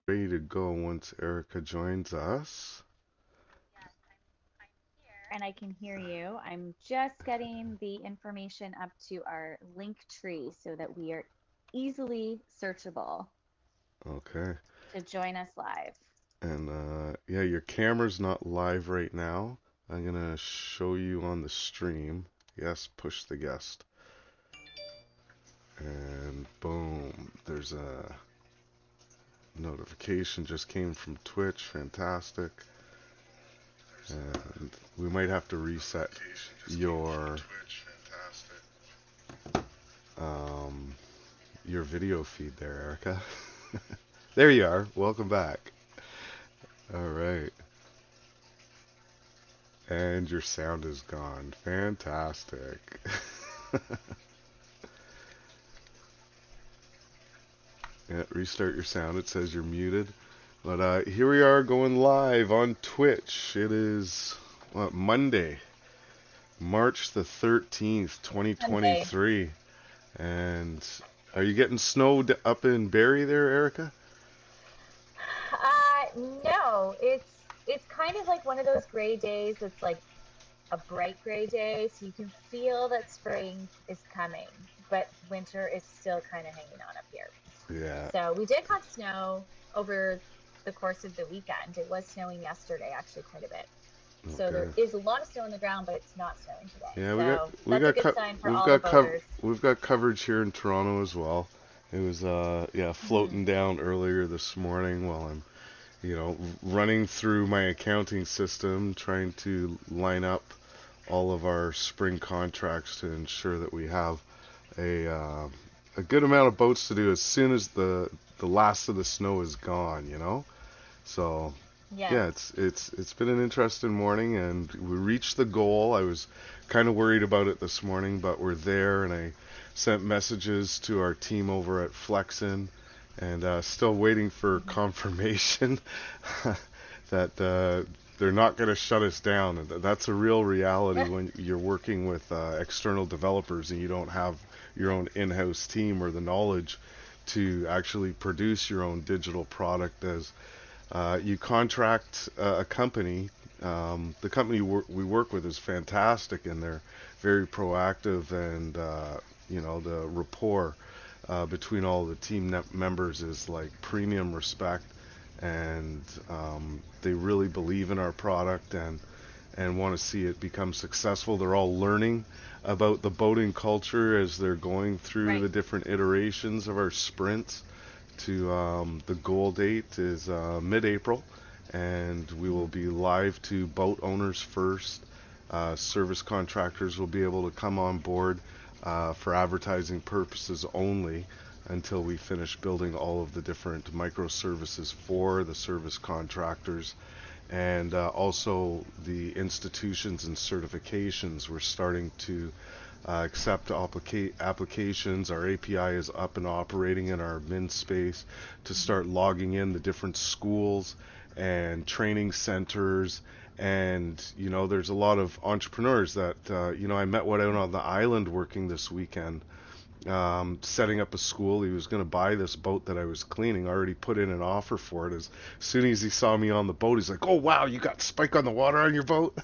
Ready to go once Erica joins us. And I can hear you. I'm just getting the information up to our link tree so that we are easily searchable Okay. to join us live. And yeah, your camera's not live right now. I'm gonna show you on the stream. Yes, push the guest. And boom, there's a notification just came from Twitch. Fantastic. And we might have to reset um, your video feed there, Erica. There you are. Welcome back. All right. And your sound is gone. Fantastic. Yeah, restart your sound. It says you're muted. But here we are going live on Twitch. It is what, Monday, March the 13th, Monday. 2023. And are you getting snowed up in Barrie there, Erica? No, it's kind of like one of those gray days. It's like a bright gray day, so you can feel that spring is coming, but winter is still kind of hanging on up here. Yeah. So we did have snow over the course of the weekend. It was snowing yesterday, actually, quite a bit. So there Okay. is a lot of snow on the ground, but it's not snowing today. Yeah, we got So we that's a got good co- sign for we've all the got cov boaters. we've got coverage here in Toronto as well. It was yeah, Hmm. floating down earlier this morning while I'm running through my accounting system, trying to line up all of our spring contracts to ensure that we have a uh, a good amount of boats to do as soon as the last of the snow is gone, you know. So Yes. yeah, it's been an interesting morning, and we reached the goal. I was kind of worried about it this morning, but we're there, and I sent messages to our team over at Flexin, and still waiting for Hmm. confirmation that they're not going to shut us down. And that's a real reality when you're working with external developers and you don't have your Yes. own in-house team or the knowledge to actually produce your own digital product as you contract a company. The company we work with is fantastic, and they're very proactive, and the rapport between all the team members is like premium respect, and they really believe in our product and want to see it become successful. They're all learning about the boating culture as they're going through Right. the different iterations of our sprints to the goal date is mid-April, and we will Hmm. be live to boat owners first. Service contractors will be able to come on board for advertising purposes only until we finish building all of the different microservices for the service contractors and also the institutions and certifications. We're starting to accept applications. Our API is up and operating in our min space to Hmm. start logging in the different schools and training centers. And there's a lot of entrepreneurs that I met one out on the island working this weekend, setting up a school. He was going to buy this boat that I was cleaning. I already put in an offer for it. As soon as he saw me on the boat, he's like, "Oh wow, you got Spike on the water on your boat?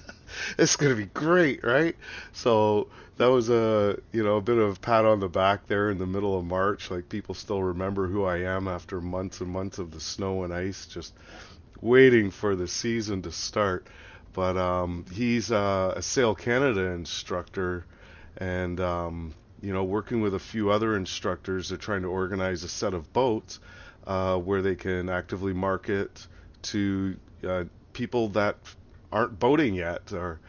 It's going to be great, right?" So that was a bit of a pat on the back there in the middle of March. Like people still remember who I am after months and months of the snow and ice, just waiting for the season to start. But he's a Sail Canada instructor, and working with a few other instructors, they're trying to organize a set of boats where they can actively market to people that aren't boating yet, or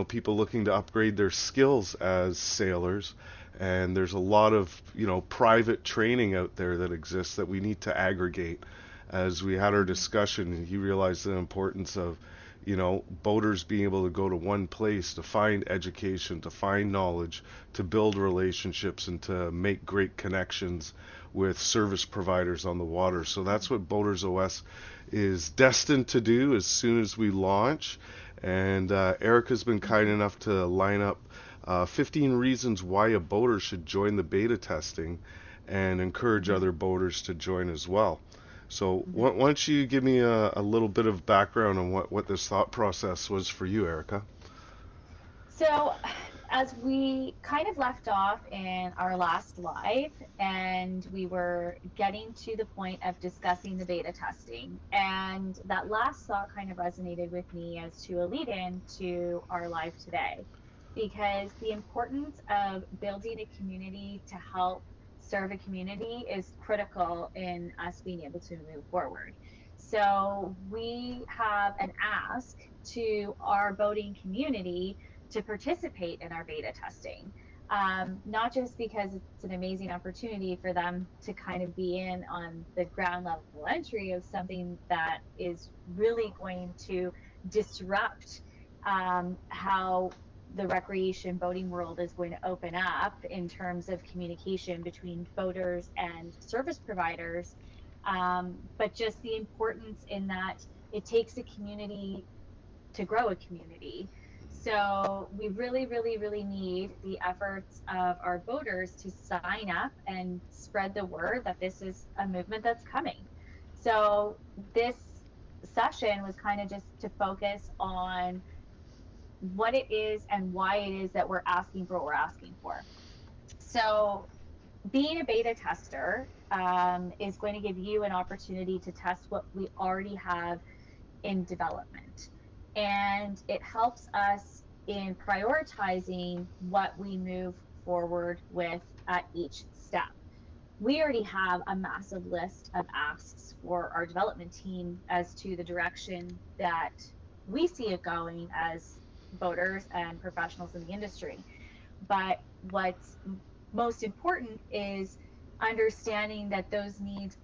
people looking to upgrade their skills as sailors. And there's a lot of private training out there that exists that we need to aggregate. As we had our Hmm. discussion, he realized the importance of boaters being able to go to one place to find education, to find knowledge, to build relationships, and to make great connections with service providers on the water. So that's what BoatersOS is destined to do as soon as we launch. And Erica's been kind Hmm. enough to line up 15 reasons why a boater should join the beta testing and encourage Hmm. other boaters to join as well. So Mhm. why don't you give me a little bit of background on what this thought process was for you, Erica? So, as we kind of left off in our last live, and we were getting to the point of discussing the beta testing, and that last thought kind of resonated with me as to a lead in to our live today, because the importance of building a community to help serve a community is critical in us being able to move forward. So, we have an ask to our boating community to participate in our beta testing. Not just because it's an amazing opportunity for them to kind of be in on the ground level entry of something that is really going to disrupt how the recreation boating world is going to open up in terms of communication between boaters and service providers, but just the importance in that it takes a community to grow a community. So we really, really, really need the efforts of our voters to sign up and spread the word that this is a movement that's coming. So this session was kind of just to focus on what it is and why it is that we're asking for what we're asking for. So being a beta tester is going to give you an opportunity to test what we already have in development. And it helps us in prioritizing what we move forward with at each step. We already have a massive list of asks for our development team as to the direction that we see it going as boaters and professionals in the industry. But what's most important is understanding that those needs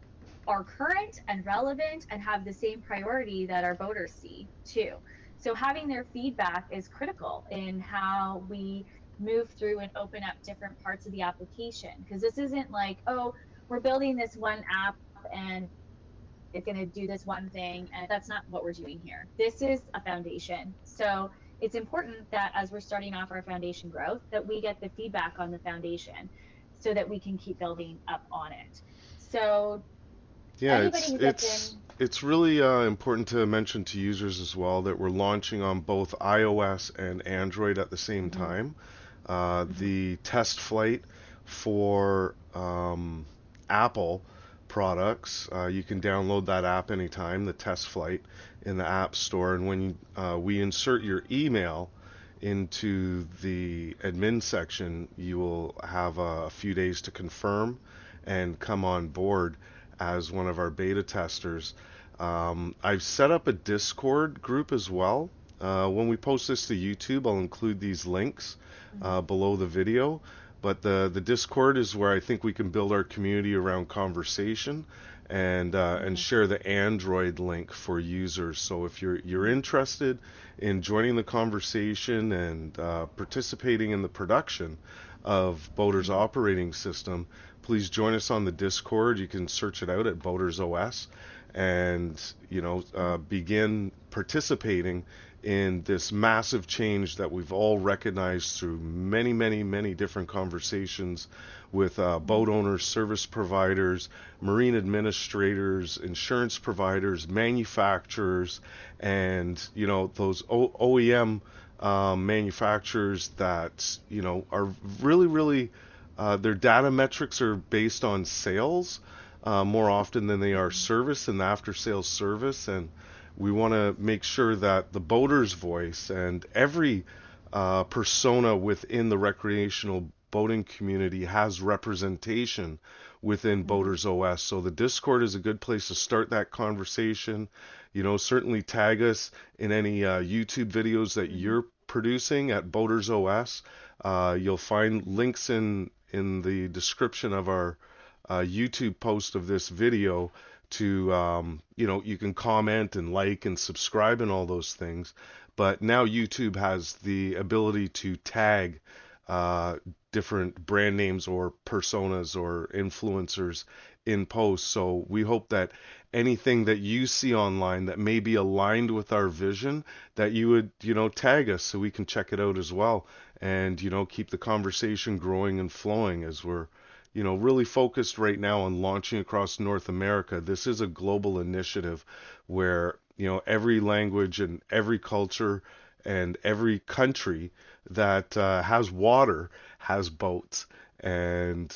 are current and relevant and have the same priority that our voters see too. So having their feedback is critical in how we move through and open up different parts of the application, because this isn't like, oh, we're building this one app and it's going to do this one thing, and that's not what we're doing here. This is a foundation. So it's important that as we're starting off our foundation growth, that we get the feedback on the foundation so that we can keep building up on it. So Yeah, anybody who gets in. it's really important to mention to users as well that we're launching on both iOS and Android at the same Mhm, time. mhm, The test flight for Apple products, you can download that app anytime, the test flight in the App Store. And when we insert your email into the admin section, you will have a few days to confirm and come on board as one of our beta testers. I've set up a Discord group as well. When we post this to YouTube, I'll include these links mhm, below the video. But the Discord is where I think we can build our community around conversation and mhm, share the Android link for users. So if you're mhm, interested in joining the conversation and participating in the production of Boater's mhm, operating system, please join us on the Discord. You can search it out at BoatersOS and mhm, begin participating in this massive change that we've all recognized through many, many, many different conversations with boat mhm, owners, service providers, marine administrators, insurance providers, manufacturers, and those OEM manufacturers that are really, really their data metrics are based on sales more often than they are mhm, service and after sales service. And we want to make sure that the boater's voice and every persona within the recreational boating community has representation within mhm, Boaters OS. So the Discord is a good place to start that conversation. Certainly tag us in any YouTube videos that mhm, you're producing at Boaters OS. You'll find links in the description of our YouTube post of this video to you can comment and like and subscribe and all those things. But now YouTube has the ability to tag uh, different brand names or personas or influencers in posts. So we hope that anything that you see online that may be aligned with our vision, that you would tag us so we can check it out as well, and keep the conversation growing and flowing as we're really focused right now on launching across North America. This is a global initiative where, every language and every culture and every country that has water has boats. And,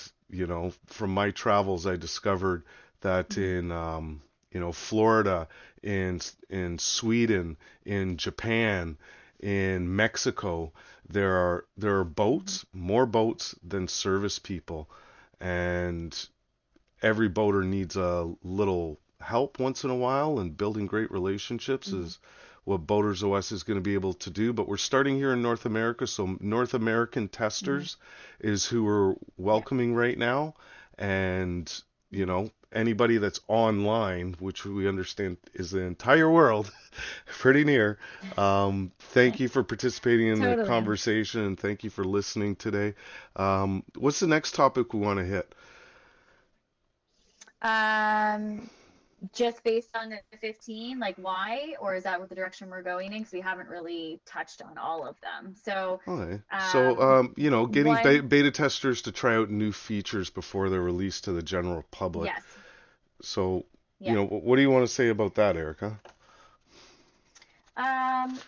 from my travels, I discovered that Hmm. in, Florida, in Sweden, in Japan, in Mexico, there are Hmm. boats, more boats than service people, and every boater needs a little help once in a while, and building great relationships Hmm. is what BoatersOS is going to be able to do. But we're starting here in North America, so North American Hmm. testers is who we're Yeah. welcoming right now. And, Hmm. anybody that's online, which we understand is the entire world, pretty near. Thank you for participating in the Totally. conversation, and thank you for listening today. What's the next topic we want to hit? Um, just based on the 15, like why, or is that what the direction we're going in? Because we haven't really touched on all of them. So, Okay. So, um, getting one, beta testers to try out new features before they're released to the general public. yes, So, yeah. what do you want to say about that, Erica?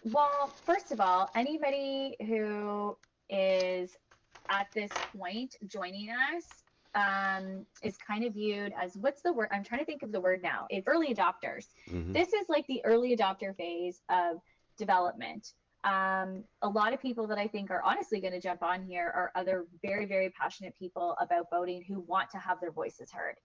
Well, first of all, anybody who is at this point joining us is kind of viewed as what's the word? I'm trying to think of the word now. It's early adopters. Hmm. This is like the early adopter phase of development. A lot of people that I think are honestly going to jump on here are other very, very passionate people about boating who want to have their voices heard.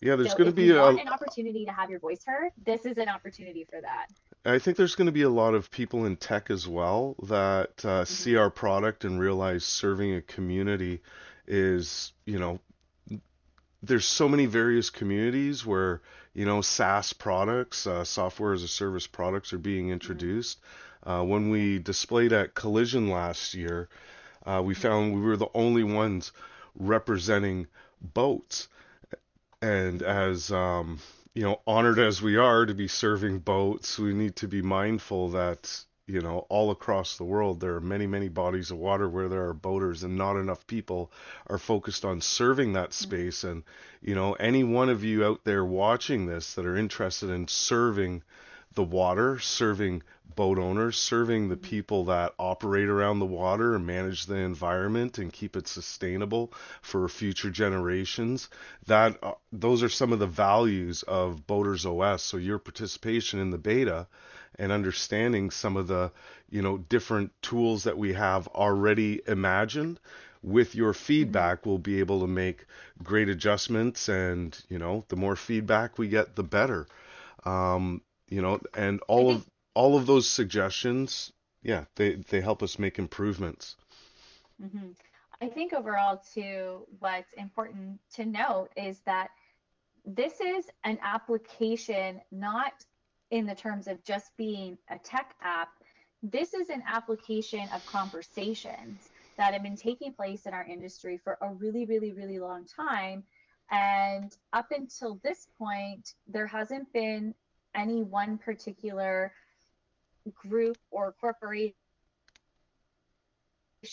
Yeah, there's So going to if you be want an opportunity to have your voice heard, this is an opportunity for that. I think there's going to be a lot of people in tech as well that Mm-hmm. see our product and realize serving a community is, there's so many various communities where SaaS products, software as a service products, are being Mm-hmm. introduced. When Yeah. we displayed at Collision last year, we Mm-hmm. found we were the only ones representing boats. And Mm-hmm. as honored as we are to be serving boats, we need to be mindful that all across the world there are many, many bodies of water where there are boaters, and not enough people are focused on serving that Mm-hmm. space. And any one of you out there watching this that are interested in serving the water, serving boat owners, serving the Mm-hmm. people that operate around the water and manage the environment and keep it sustainable for future generations. That those are some of the values of Boaters OS. So your participation in the beta and understanding some of the different tools that we have already imagined, with your Mm-hmm. feedback we'll be able to make great adjustments, and the more feedback we get, the better. And I all think of those suggestions, yeah, they help us make improvements. hmm I think overall too, what's important to note is that this is an application, not in the terms of just being a tech app. This is an application of conversations that have been taking place in our industry for a really, really, really long time. And up until this point, there hasn't been any one particular group or corporation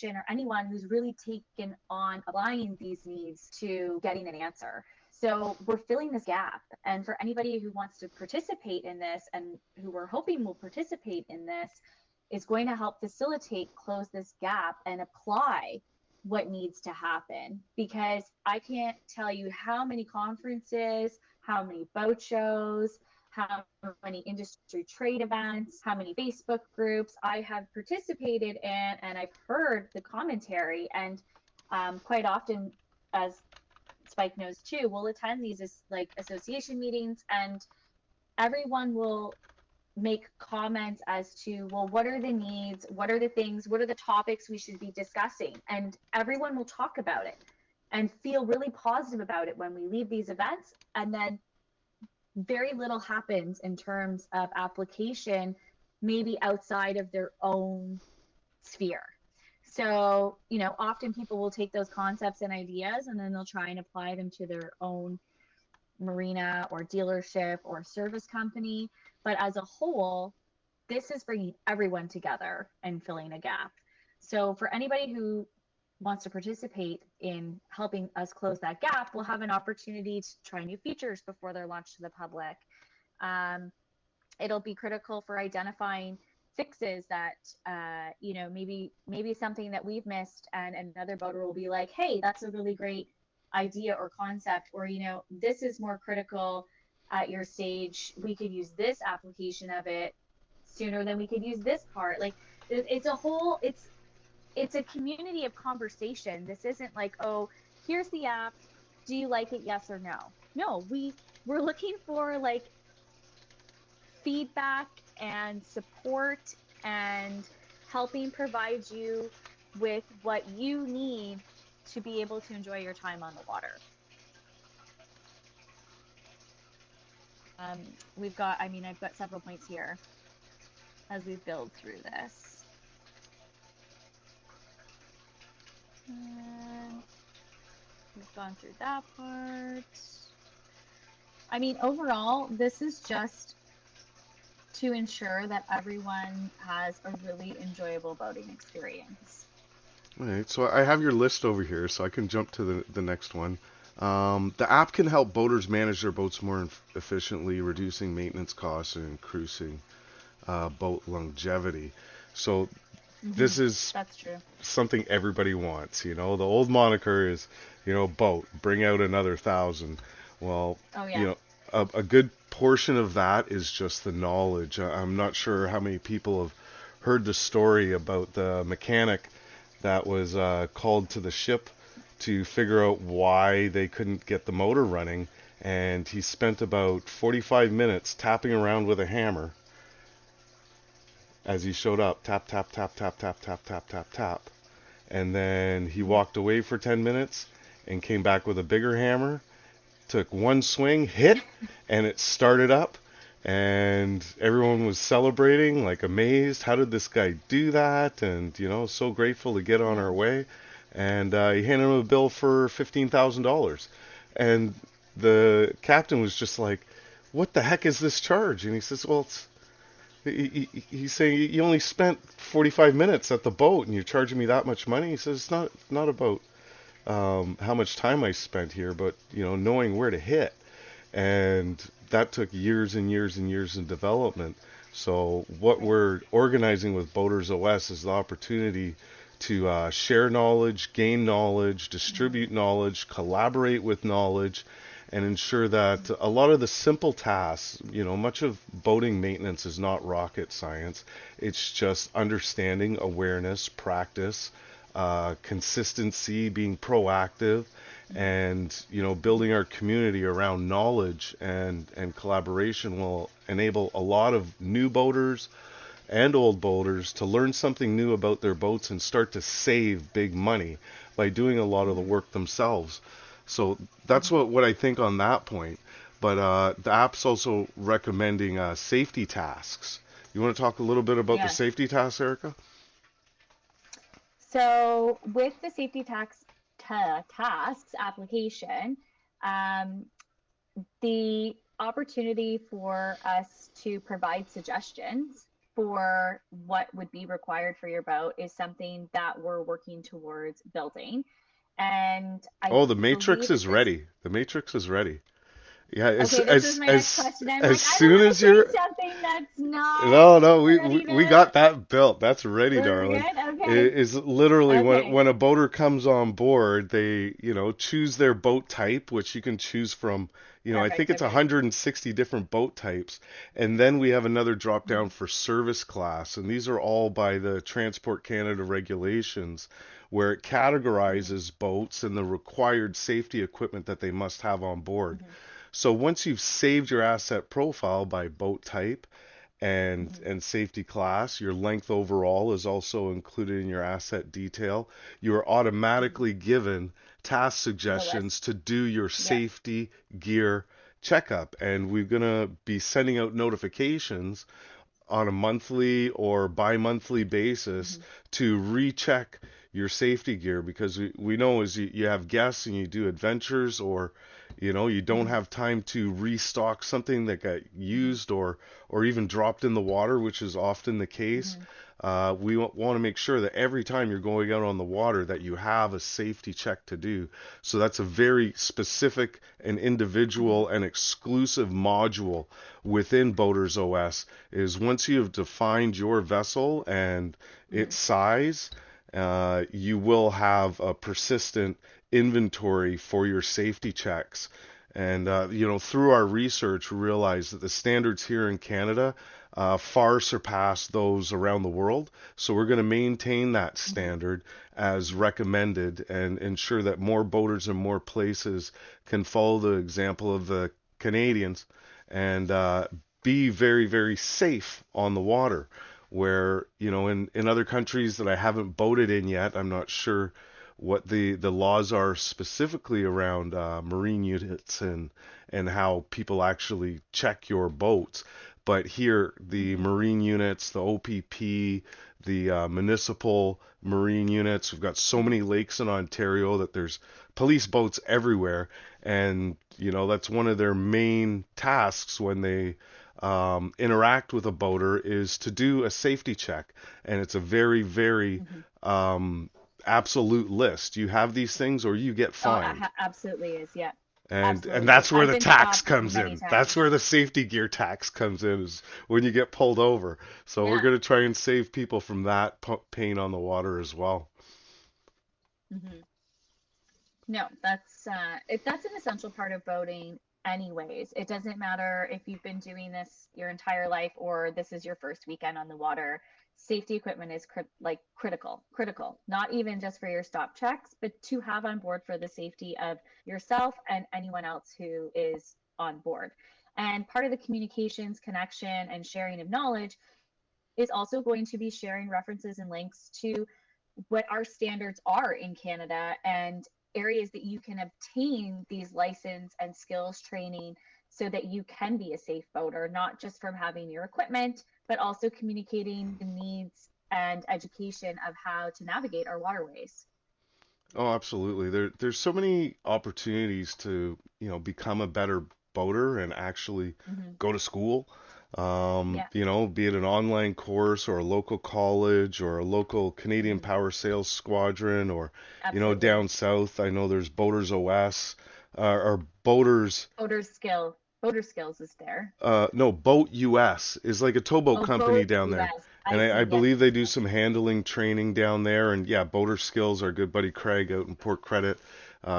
or anyone who's really taken on applying these needs to getting an answer. So we're filling this gap. And for anybody who wants to participate in this and who we're hoping will participate in this, is going to help facilitate, close this gap, and apply what needs to happen. Because I can't tell you how many conferences, how many boat shows, how many industry trade events, how many Facebook groups I have participated in, and I've heard the commentary. And quite often, as Spike knows too, we'll attend these like association meetings, and everyone will make comments as to, well, what are the needs, what are the things, what are the topics we should be discussing, and everyone will talk about it and feel really positive about it when we leave these events. And then very little happens in terms of application, maybe outside of their own sphere. So, often people will take those concepts and ideas and then they'll try and apply them to their own marina or dealership or service company. But as a whole, this is bringing everyone together and filling a gap. So, for anybody who wants to participate in helping us close that gap will have an opportunity to try new features before they're launched to the public. Um, it'll be critical for identifying fixes that maybe something that we've missed, and another boater will be like, hey, that's a really great idea or concept, or this is more critical at your stage, we could use this application of it sooner than we could use this part. Like, it's a community of conversation. This isn't like, oh, here's the app, do you like it, yes or no. No, we're looking for like feedback and support, and helping provide you with what you need to be able to enjoy your time on the water. I've got several points here as we build through this. And we've gone through that part. I mean, overall, this is just to ensure that everyone has a really enjoyable boating experience. All right, so I have your list over here, so I can jump to the next one. The app can help boaters manage their boats more efficiently, reducing maintenance costs and increasing boat longevity. So this is That's true. something everybody wants. The old moniker is, boat, bring out another 1,000. Well, Oh you yeah. know, a good portion of that is just the knowledge. I'm not sure how many people have heard the story about the mechanic that was called to the ship to figure out why they couldn't get the motor running, and he spent about 45 minutes tapping around with a hammer as he showed up, tap, tap, tap, tap, tap, tap, tap, tap, tap. And then he walked away for 10 minutes and came back with a bigger hammer, took one swing, hit, and it started up. And everyone was celebrating, like amazed. How did this guy do that? And, so grateful to get on Yeah. our way. And he handed him a bill for $15,000. And the captain was just like, what the heck is this charge? And he says, well, he's saying you only spent 45 minutes at the boat and you're charging me that much money. He says it's not about how much time I spent here, but knowing where to hit, and that took years and years and years in development. So what Right. we're organizing with BoatersOS is the opportunity to share knowledge, gain knowledge, distribute knowledge, collaborate with knowledge, and ensure that a lot of the simple tasks, much of boating maintenance is not rocket science. It's just understanding, awareness, practice, consistency, being proactive, and building our community around knowledge and collaboration will enable a lot of new boaters and old boaters to learn something new about their boats and start to save big money by doing a lot of the work themselves. So that's what I think on that point. But the app's also recommending safety tasks. You want to talk a little bit about the Yes. safety tasks, Erica? So with the safety tasks application, um, the opportunity for us to provide suggestions for what would be required for your boat is something that we're working towards building. And I Oh, the Matrix believe is that this, ready. The Matrix is ready. Yeah, as okay, this was as my next as question. I'm as like, I don't soon want as to say you're something that's not no, no, we ready we to, got that built. That's ready, we're darling. good. It Okay. is literally when Okay. when a boater comes on board, they, choose their boat type, which you can choose from, I think Perfect. it's Okay. 160 different boat types. And then we have another drop down Mhm. for service class, and these are all by the Transport Canada regulations, where it Mhm. categorizes boats and the required safety equipment that they must have on board. Mhm. So once you've saved your asset profile by boat type Mhm. and safety class, your length overall is also included in your asset detail. You are Mhm. automatically given task The suggestions list. to do your Yep. safety gear checkup. And we're going to be sending out notifications on a monthly or bi-monthly basis Mhm. to recheck your safety gear, because we know as you have guests and you do adventures, or you don't Mhm. have time to restock something that got Mhm. used or even dropped in the water, which is often the case. Mhm. we want to make sure that every time you're going out on the water that you have a safety check to do. So that's a very specific and individual and exclusive module within BoatersOS. Is once you have defined your vessel and Mm-hmm. its size, you will have a persistent inventory for your safety checks. And through our research, we realized that the standards here in Canada far surpass those around the world. So we're going to maintain that Mm-hmm. standard as recommended and ensure that more boaters in more places can follow the example of the Canadians and be very, very safe on the water. Where, in other countries that I haven't boated in yet, I'm not sure what the laws are specifically around marine units and how people actually check your boats. But here, the Mm-hmm. marine units, the OPP, the municipal marine units, we've got so Mm-hmm. many lakes in Ontario that there's police boats everywhere. And, that's one of their main tasks when they interact with a boater is to do a safety check. And it's a very, very Mm-hmm. um, absolute list. You have these things or you get Oh, fined. absolutely is. Yeah, And absolutely. that's where I've the been tax stopped comes many in. That's where times. the safety gear tax comes in is when you get pulled over. So we're Yeah. going to try and save people from that pain on the water as well. Mm-hmm. No, that's an essential part of boating anyways. It doesn't matter if you've been doing this your entire life or this is your first weekend on the water. Safety equipment is critical. Not even just for your stop checks, but to have on board for the safety of yourself and anyone else who is on board. And part of the communications, connection, and sharing of knowledge is also going to be sharing references and links to what our standards are in Canada and areas that you can obtain these license and skills training so that you can be a safe boater, not just from having your equipment, but also communicating the needs and education of how to navigate our waterways. Oh, absolutely. There's so many opportunities to, become a better boater and actually Mm-hmm. go to school. Yeah. Be it an online course or a local college or a local Canadian Mm-hmm. Power Sales Squadron or, Absolutely. down south, I know there's BoatersOS or Boaters. Boater skills is there. No, Boat US is like a towboat Oh, company boat down there. US. And I I see. Yes, believe they yes, do yes. some handling training down there. And yeah, boater skills, our good buddy Craig out in Port Credit.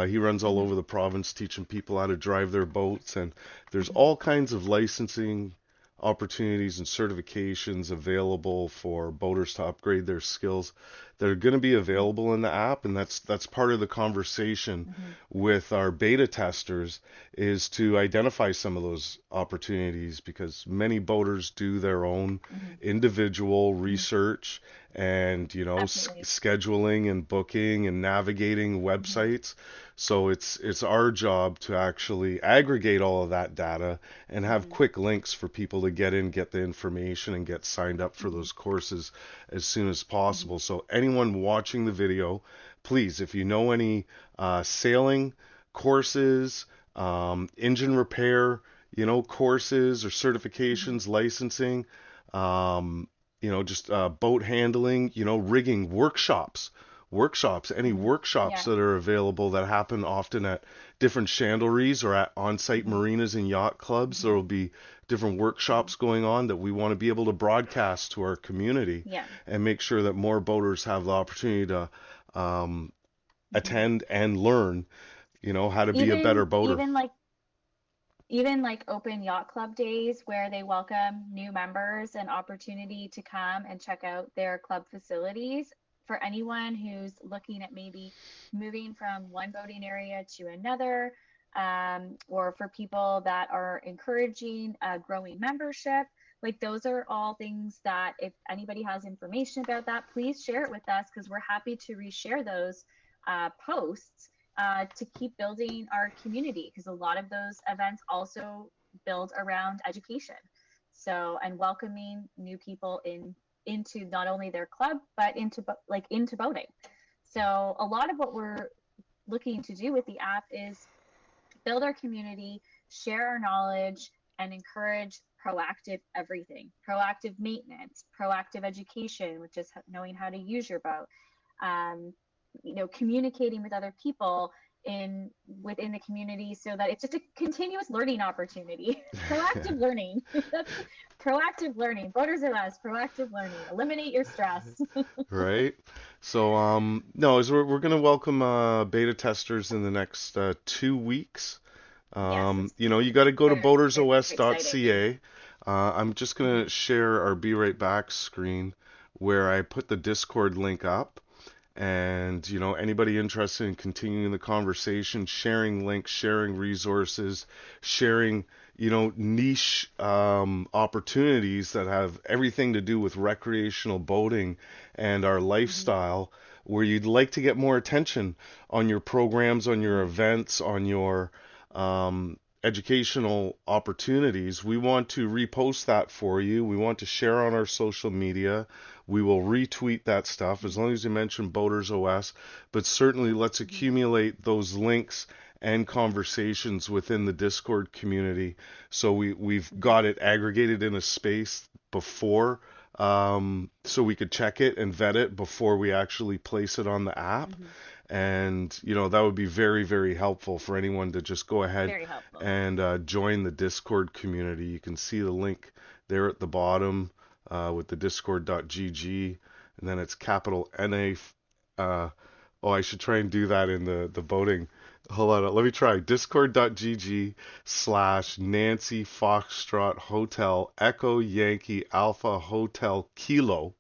He runs all Mm-hmm. over the province teaching people how to drive their boats. And there's Mm-hmm. all kinds of licensing opportunities and certifications available for boaters to upgrade their skills that are going to be Mm-hmm. available in the app. And that's part of the conversation Mm-hmm. with our beta testers is to identify some of those opportunities because many boaters do their own Mm-hmm. individual Mm-hmm. research and Absolutely. scheduling and booking and navigating Mm-hmm. websites. So it's our job to actually aggregate all of that data and have Mm-hmm. quick links for people to get in, get the information, and get signed up for Mm-hmm. those courses as soon as Mm-hmm. possible. So anyone watching the video, please, if you know any sailing courses, engine repair, courses or Mm-hmm. certifications, licensing, just boat handling, rigging workshops, any Mm-hmm. workshops Yeah. that are available that happen often at different chandleries or at on-site Mm-hmm. marinas and yacht clubs. There Mm-hmm. will be different Mm-hmm. workshops going on that we want to be able to broadcast to our community Yeah. and make sure that more boaters have the opportunity to Mm-hmm. attend and learn, how to be a better Even boater. even like even like open yacht club days where they welcome new members and opportunity to come and check out their club facilities for anyone who's looking at maybe moving from one boating area to another, or for people that are encouraging a growing membership. Like those are all things that if anybody has information about that, please share it with us because we're happy to reshare those posts to keep building our community because a lot of those events also build around education. So and welcoming new people into not only their club but into boating. So a lot of what we're looking to do with the app is build our community, share our knowledge, and encourage proactive everything, proactive maintenance, proactive education, which is knowing how to use your boat, um, communicating with other people in within the community, so that it's just a continuous learning opportunity. Proactive learning. That's proactive learning. BoatersOS, proactive learning. Eliminate your stress. Right. So, no, as we're going to welcome beta testers in the next 2 weeks. Yes, it's You got to go to very, very exciting. boatersos.ca. I'm just going Mhm. to share our Be Right Back screen where I put the Discord link up. And, anybody interested in continuing the conversation, sharing links, sharing resources, sharing, niche opportunities that have everything to do with recreational boating and our Mhm. lifestyle, where you'd like to get more attention on your programs, on your Mhm. events, on your educational opportunities. We want to repost that for you. We want to share on our social media. We will retweet that stuff as long as you mention Boaters OS, but certainly let's Mhm. accumulate those links and conversations within the Discord community so we've Mhm. got it aggregated in a space before so we could check it and vet it before we actually place it on the app. Mhm. And, that would be very, very helpful for anyone to just go ahead Very helpful. and join the Discord community. You can see the link there at the bottom with the discord.gg, and then it's capital NA. Uh, oh, I should try and do that in the boating. Hold on, let me try. Discord.gg/Nancy Foxtrot Hotel Echo Yankee Alpha Hotel Kilo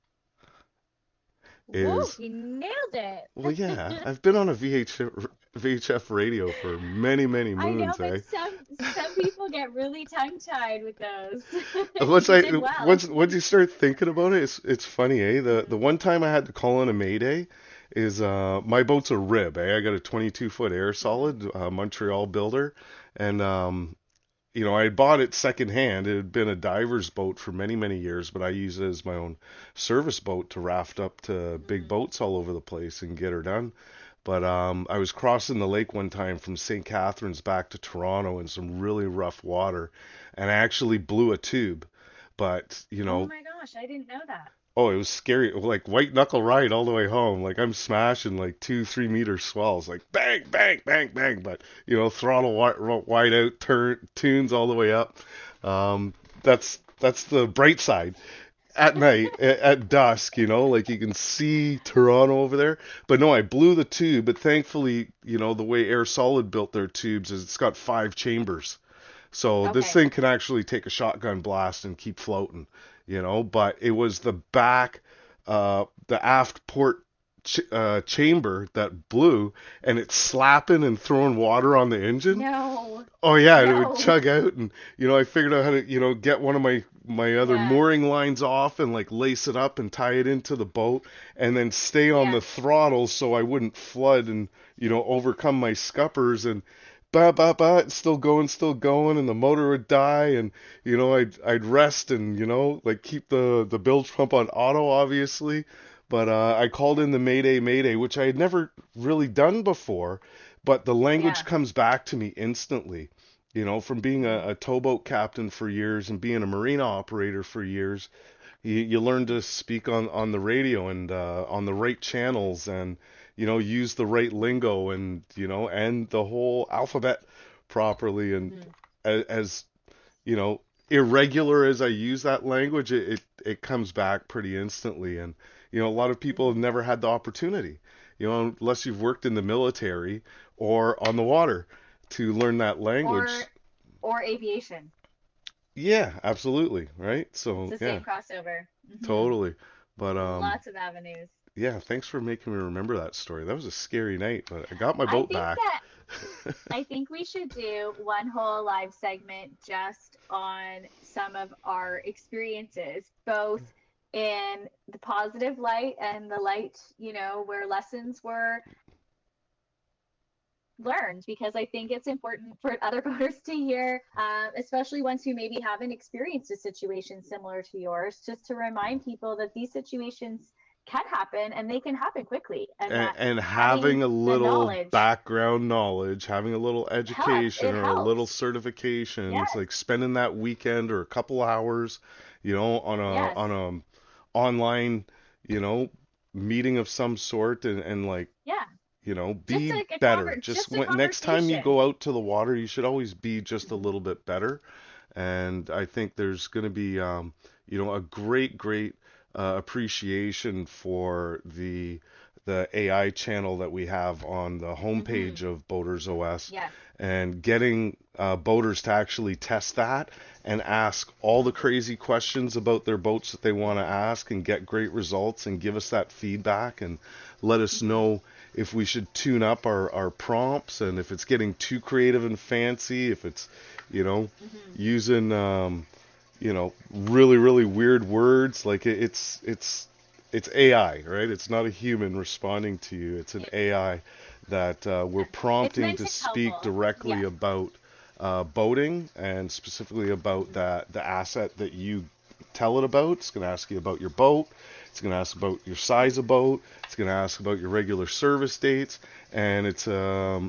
Woo, is, you nailed it. well, yeah, I've been on a VHF radio for many, many I know, moons, but eh? some people get really tongue-tied with those. Once You I did well. once you start thinking about it, it's funny, eh? The Mhm. one time I had to call in a mayday is my boat's a rib, eh? I got a 22-foot air Mhm. solid Montreal builder, and I bought it secondhand. It had been a diver's boat for many, many years, but I use it as my own service boat to raft up to big Mhm. boats all over the place and get her done. But I was crossing the lake one time from St. Catharines back to Toronto in some really rough water, and I actually blew a tube. But, Oh my gosh, I didn't know that. oh, it was scary. Like white knuckle ride all the way home. Like I'm smashing like 2, 3 meter swells, like bang, bang, bang, bang. But throttle wide out, tunes all the way up. Um, that's the bright side. At night, at dusk, like you can see Toronto over there. But no, I blew the tube. But thankfully, the way Air Solid built their tubes is it's got 5 chambers. So this Okay. thing can actually take a shotgun blast and keep floating, but it was the aft port chamber that blew, and it's slapping and throwing water on the engine. No. Oh yeah, and it would No. chug out, and I figured out how to get one of my other Yeah. mooring lines off and like lace it up and tie it into the boat, and then stay on Yeah. the throttle so I wouldn't flood and overcome my scuppers and ba ba ba, it's still going, and the motor would die, and I'd rest and like keep the bilge pump on auto, obviously. But I called in the Mayday Mayday, which I had never really done before, but the language Yeah. comes back to me instantly. From being Mhm. a towboat captain for years and being a marina operator for years, you learn Mhm. to speak on the radio and on the right channels, and use the right Mhm. lingo, and and the whole alphabet properly. And Mhm. as you know irregular as I use that language, it comes back pretty instantly. And a lot of people have Mhm. never had the opportunity, unless you've worked in the military or on the water, to learn that language. Or or aviation. Yeah, absolutely, right? It's So the yeah, same crossover. Mhm. totally. But Lots of avenues. yeah, thanks for making me remember that story. That was a scary night, but I got my I boat think back. that I think we should do one whole live segment just on some of our experiences, both in the positive light and the light, where lessons were learned, because I think it's important for other boaters to hear, especially ones who maybe haven't experienced a situation similar to yours, just to remind people that these situations can happen and they can happen quickly, and that And having having a the little knowledge background knowledge, having a little education it or a little helps. certification, it's Yes, like spending that weekend or a couple hours, on yes, a online, you know, meeting of some sort, and like, yeah. be better. Just Just a next time you conversation. go out to the water, you should always be just a little bit better. And I think there's going to be, a great appreciation for the AI channel that we have on the Hmm. homepage of BoatersOS, Yes. and getting boaters to actually test that and ask all the crazy questions about their boats that they want to ask and get great results and give us that feedback and let us Hmm. know if we should tune up our prompts and if it's getting too creative and fancy, if it's, you know, Hmm. using really weird words. Like it's AI, right? It's not a human responding to you. It's an It, AI that we're it's prompting meant to to be speak helpful. directly Yes. about boating, and specifically about Hmm. the asset that you tell it about. It's going to ask you about your boat. It's going to ask about your size of boat. It's going to ask about your regular service dates, and it's a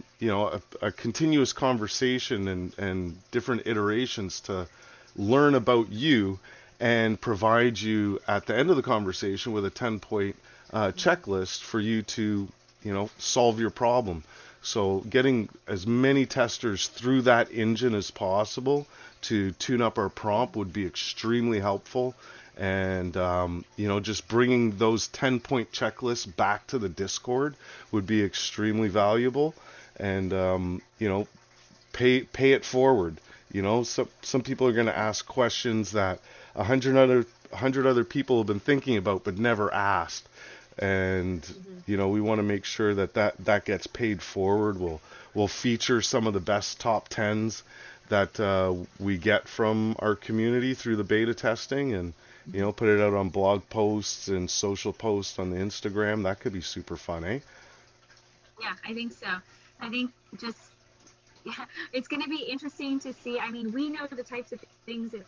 continuous conversation and different iterations to learn about you and provide you at the end of the conversation with a 10-point Hmm. checklist for you to, solve your problem. So getting as many testers through that engine as possible to tune up our prompt would be extremely helpful. And, just bringing those 10-point checklists back to the Discord would be extremely valuable. And, pay it forward. Some people are going to ask questions that 100 other people have been thinking about but never asked, and Hmm. we want to make sure that gets paid forward. We'll feature some of the best top tens that we get from our community through the beta testing, and Hmm. put it out on blog posts and social posts on the Instagram. That could be super fun, eh? Yeah, I think so. I think just yeah, it's going to be interesting to see. I mean, we know the types of things that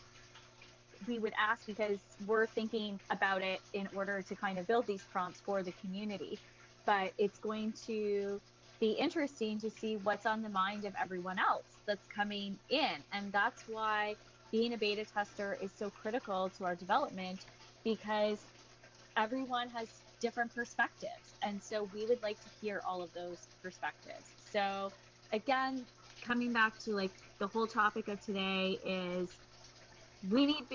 we would ask because we're thinking about it in order to kind of build these prompts for the community. But it's going to be interesting to see what's on the mind of everyone else that's coming in. And that's why being a beta tester is so critical to our development, because everyone has different perspectives. And so we would like to hear all of those perspectives. So, again, coming back to like the whole topic of today is we need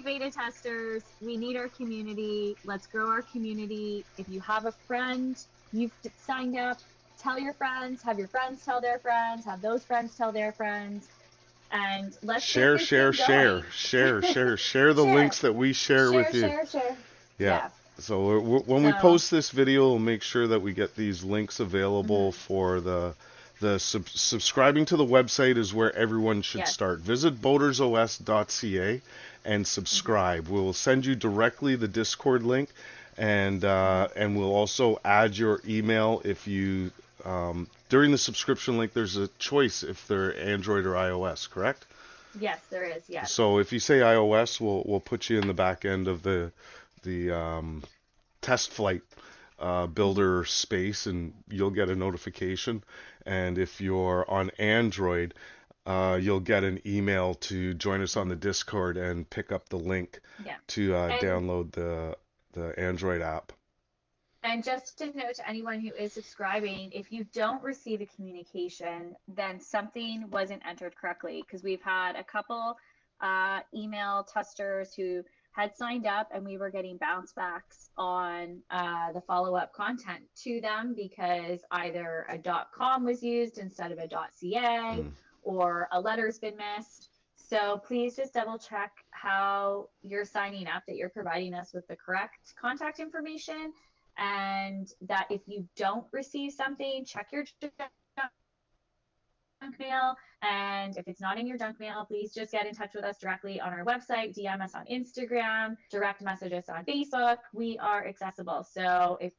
beta testers. We need our community. Let's grow our community. If you have a friend, you've signed up, tell your friends, have your friends tell their friends, have those friends tell their friends, and let's get Share, this share, thing share, going. share the Share, links that we share share, with you. share, share. Yeah. Yeah. So when we So, post this video, we'll make sure that we get these links available mhm, for subscribing to the website is where everyone should yes. start. Visit boatersos.ca and Hmm. subscribe. We will send you directly the Discord link, Hmm. and we'll also add your email if you during the subscription link. There's a choice if they're Android or iOS, correct? Yes, there is. Yes. So if you say iOS, we'll put you in the back end of the test flight Hmm. builder space, and you'll get a notification. And if you're on Android, you'll get an email to join us on the Hmm. Discord and pick up the link Yeah. to And download the Android app. just to note to anyone who is subscribing, if you don't receive a communication, then something wasn't entered correctly, because we've had a couple email testers who had signed up and we were getting bounce backs on the follow up content to them because either a .com was used instead of a .ca, Mm. or a letter's been missed. So please just double check how you're signing up, that you're providing us with the correct contact information, and that if you don't receive something, check your junk mail. And if it's not in your junk mail, please just get in touch with us directly on our website, DM us on Instagram, direct message us on Facebook. We are accessible. So if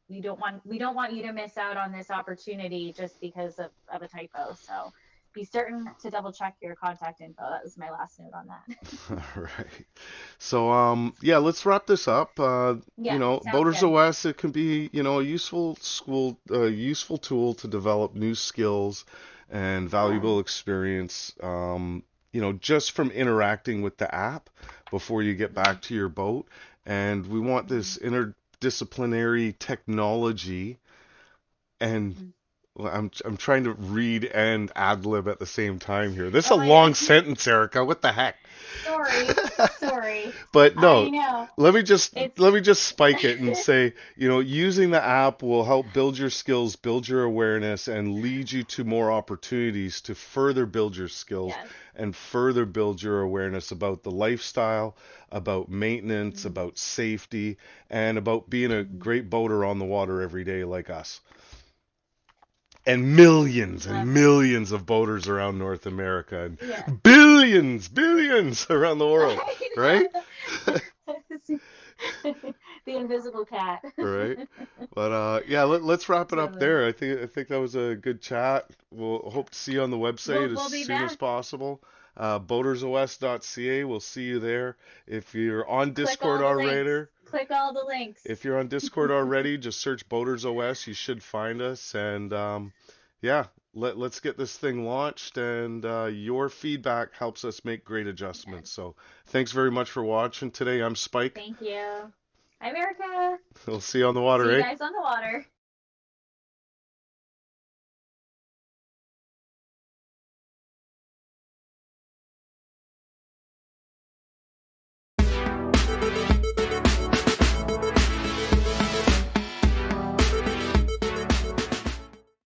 we don't want you to miss out on this opportunity just because of a typo. So be certain to double check your contact info. That was my last note on that. All right. So, yeah, let's wrap this up. Yeah, sounds Boaters good. OS, it can be, a useful tool to develop new skills and Yeah. valuable experience, just from interacting with the app before you get Mm-hmm. back to your boat. And we want Mm-hmm. this interdisciplinary technology and Mm-hmm. well, I'm trying to read and ad lib at the same time here. This is a Oh, long sentence, Erica. What the heck? sorry, sorry. But I no, know. let me just It's let me just spike it and say, using the app will help build your skills, build your awareness, and lead you to more opportunities to further build your skills yes. and further build your awareness about the lifestyle, about maintenance, Mm-hmm. about safety, and about being a Mm-hmm. great boater on the water every day like us and millions Love and it. millions of boaters around North America Yeah. and billions around the world, I right? know. The invisible cat. Right. But yeah, let's wrap it up Totally. there. I think that was a good chat. We'll hope to see you on the website as We'll be soon as back. possible. BoatersOS.ca. We'll see you there. If you're on Click Discord all the links. already, Click all the links. if you're on Discord already, just search BoatersOS. You should find us. And yeah, let's get this thing launched. And your feedback helps us make great Yes. adjustments. So thanks very much for watching today. I'm Spike. Thank you. Hi, America. We'll see you on the water, See you eh? guys on the water.